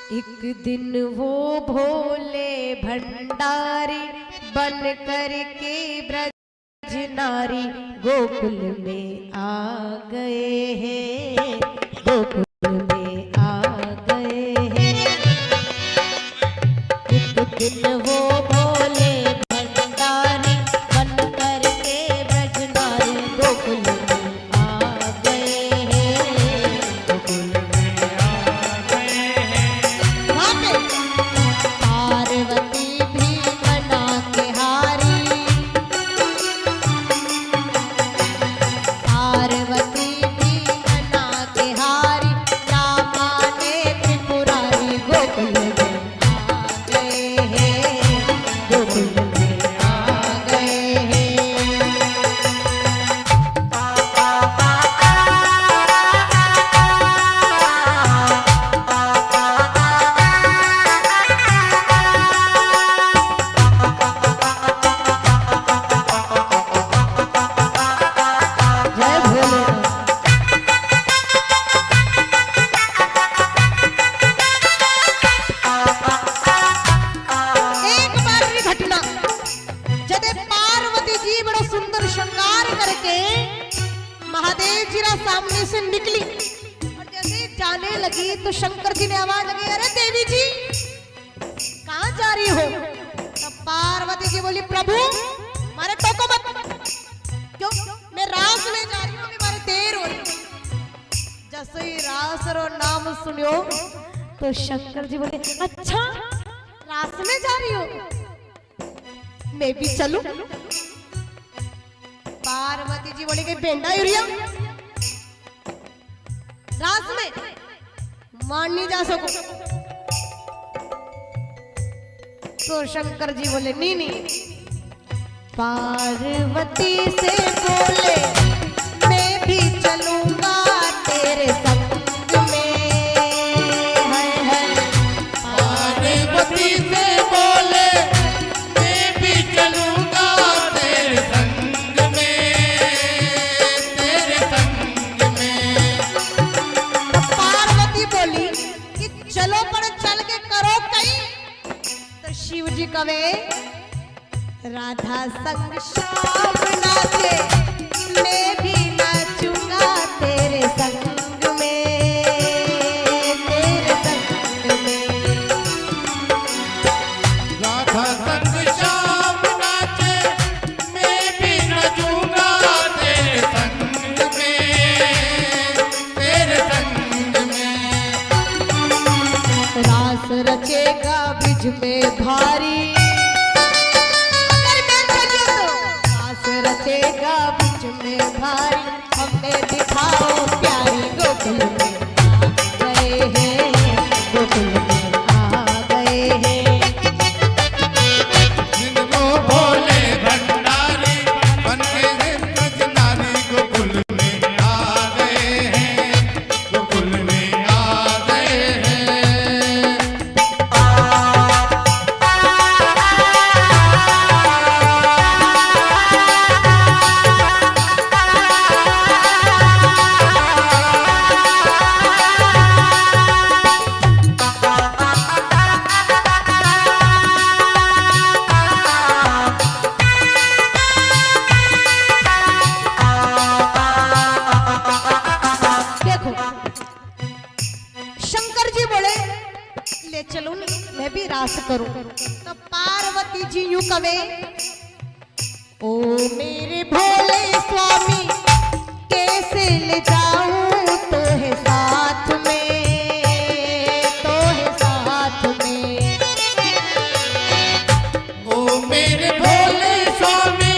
एक दिन वो भोले भंडारी बन कर के ब्रज नारी गोकुल में आ गए हैं, गोकुल में आ गए हैं। एक दिन वो भोले भंडारी बन कर के ब्रज नारी गोकुल में आ गए हैं, गोकुल में आ गए हैं। वहाँ पे पार्वती भी मना के हारी, पार्वती भी मना के हारी, ना माने त्रिपुरारी गोकुल में आ गए हैं, गोकुल में आ गए हैं। जय भोलेनाथ। एक बार की घटना, जब पार्वती जी बड़ा सुंदर श्रृंगार करके महादेव जी रा सामने से निकली और जैसे जाने लगी तो शंकर जी ने आवाज लगी, अरे देवी जी कहाँ जा रही हो? तब पार्वती जी बोली, प्रभु मारे टोको मत, क्यों? मैं रास में जा रही हूँ, अभी मारे देर हो रही। जैसे ही रास रो नाम सुनियो तो शंकर जी बोले, अच्छा रास में जा रही हो, मैं भी चलूं? पार्वती जी बोली, बेंडा यूरिया रास में मान नहीं जा सको। तो शंकर जी बोले, नहीं नहीं। पार्वती से बोले, मैं भी चलूंगा तेरे संग में, है। पार्वती से बोले, मैं भी चलूंगा तेरे संग में, तेरे संग में। पार्वती बोली कि चलो पर चल के करो कहीं। तो शिव जी कवे, राधा संग श्याम नाचे, मैं भी नाचूंगा तेरे संग में, तेरे संग में। राधा संग श्याम नाचे, मैं भी नचूंगा तेरे संग में, तेरे संग में। रास रचेगा ब्रिज में भारी, रचेगा बीच में भारी, हमें दिखाओ प्यारी गोकुल में आ गए हैं, गोकुल में आ गए हैं। जिन वो भोले भंडारी बन के ब्रज नारी गोकुल में आ गए हैं, गोकुल में आ गए हैं। देखो शंकर जी बोले, ले चलो मैं भी रास करूं। तो पार्वती जी यूं कवे, ओ मेरे भोले स्वामी कैसे ले जाऊं तो है साथ में, तो है साथ में। ओ मेरे भोले स्वामी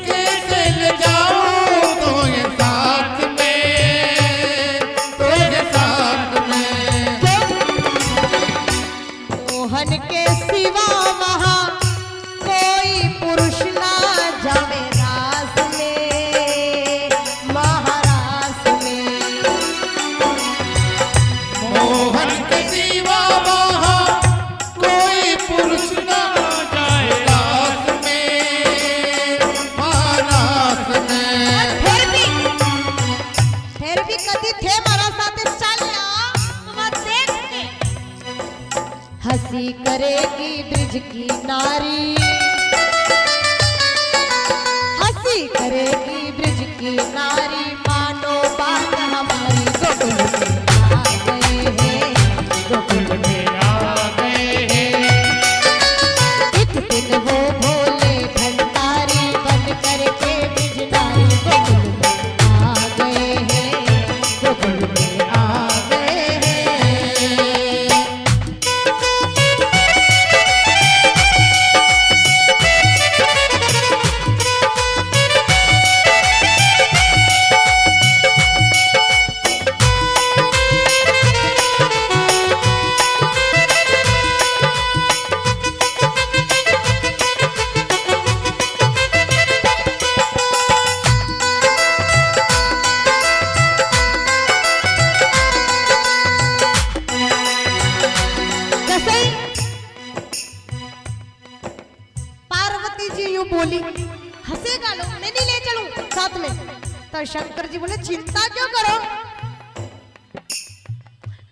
कैसे ले जाऊं तुम्हें साथ में, तुम्हें साथ में। मोहन के सिवा वहां कोई पुरुष ना जावे रास में, महारास में। हंसी करेगी ब्रिज की नारी, हंसी करेगी ब्रिज की नारी, मानो बात हमारी। गोकुल में आ गए हैं, गोकुल में आ गए हैं। एक दिन वो भोले भंडारी बन करके ब्रिज नारी, गोकुल में आ गए हैं, गोकुल में आ गए हैं। जैसे पार्वती जी यूं बोली, हंसेगा लो, मैं नहीं ले चलूं साथ में। तो शंकर जी बोले चिंता क्यों करो,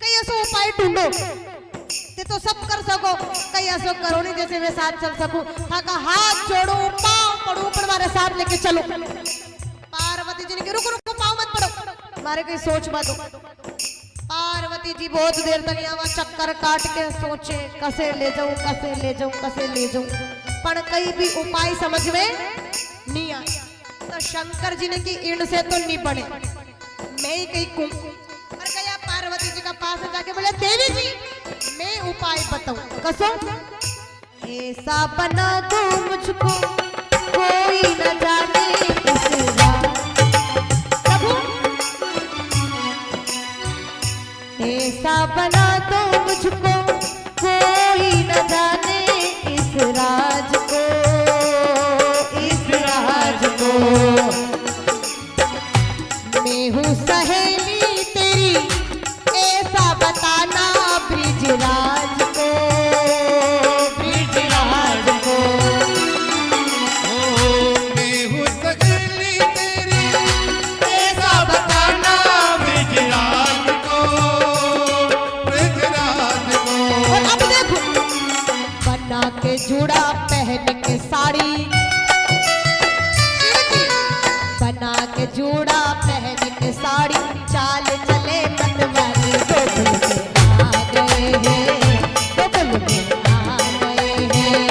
कई ऐसा उपाय ढूंढो ते तो सब कर सको, कई ऐसा करो नहीं जैसे मैं साथ चल सकूं। थाका हाथ जोड़ो, पांव पड़ो, पर हमारे साथ लेके चलो। पार्वती जी ने कहा रुको रुको, पांव मत पड़ो, हमारे कोई सोच मत दो। पार्वती जी बहुत देर तक यहाँ चक्कर काट के सोचे कैसे ले जाऊं, कैसे ले जाऊं, कैसे ले जाऊं, पर कई भी उपाय समझ में नहीं आया। तो शंकर जी ने कि इन से तो नहीं बने, मैं ही कहीं कूं। और गया पार्वती जी का पास जाके बोले देवी जी मैं उपाय बताऊं। कसो ऐसा बना दो मुझको कोई न जाने इस रात, ऐसा बना दो मुझको कोई न जाने इस राज को, इस राज को। मैं हूँ सहेली तेरी ऐसा बताना ब्रिजराज को, ब्रिजराज को। मैं हूँ सहेली तेरी ऐसा बताना ब्रिजराज को, ब्रिजराज को। और अब देखो बना के जुड़ा पहन के साड़ी, बना के जूड़ा पहन के साड़ी, चाल चले मतवाली। गोकुल में आ गए हैं, गोकुल में आ गए हैं।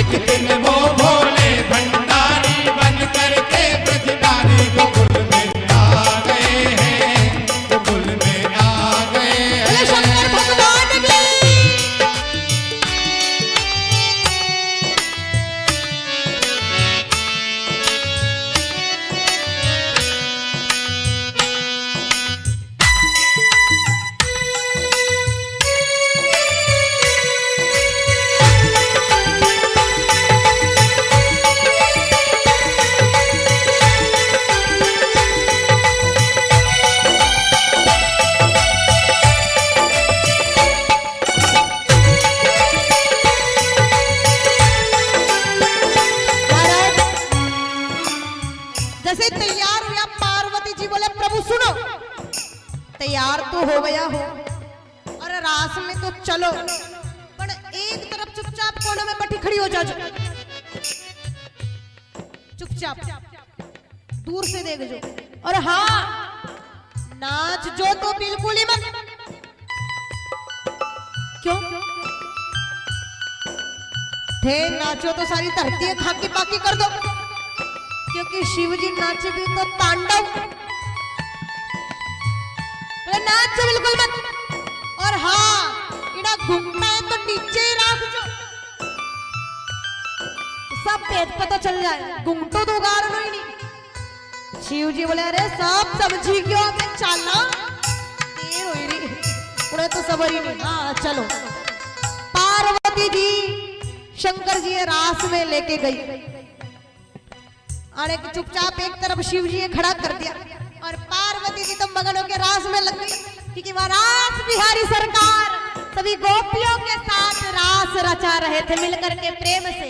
एक दिन वो भोले भंडारी बन करके ब्रज नारी, गोकुल में आ गए हैं, गोकुल में आ गए बोले हैं। शंकर भगवान की। जैसे तैयार हुआ पार्वती जी बोले प्रभु सुनो, तैयार तो हो गया हो और रास में तो चलो, पर एक तरफ चुपचाप कोने में बैठी खड़ी हो जाओ, चुपचाप दूर से देख जो। और हाँ नाच जो तो बिल्कुल ही मत। क्यों थे नाचो तो सारी धरती खाकी पाकी कर दो, क्योंकि शिव जी नाचे भी तो तांडव, नाच बिल्कुल मत। और हाँ इड़ा घूमना है तो नीचे ही रख जो, सब पेट पे तो चल जाए, घूमटो तो उगाड़ लो ही नहीं। शिव जी बोले अरे सब समझी क्यों, मैं चलना देर हो रही, उन्हें तो सबर ही नहीं। हाँ चलो। पार्वती जी शंकर जी रास में लेके गई और एक चुपचाप एक तरफ शिव जी ने खड़ा कर दिया और पार्वती जी तो मगन होकर रास में लग गई, क्योंकि वह रास बिहारी सरकार सभी गोपियों के साथ रास रचा रहे थे मिलकर के प्रेम से।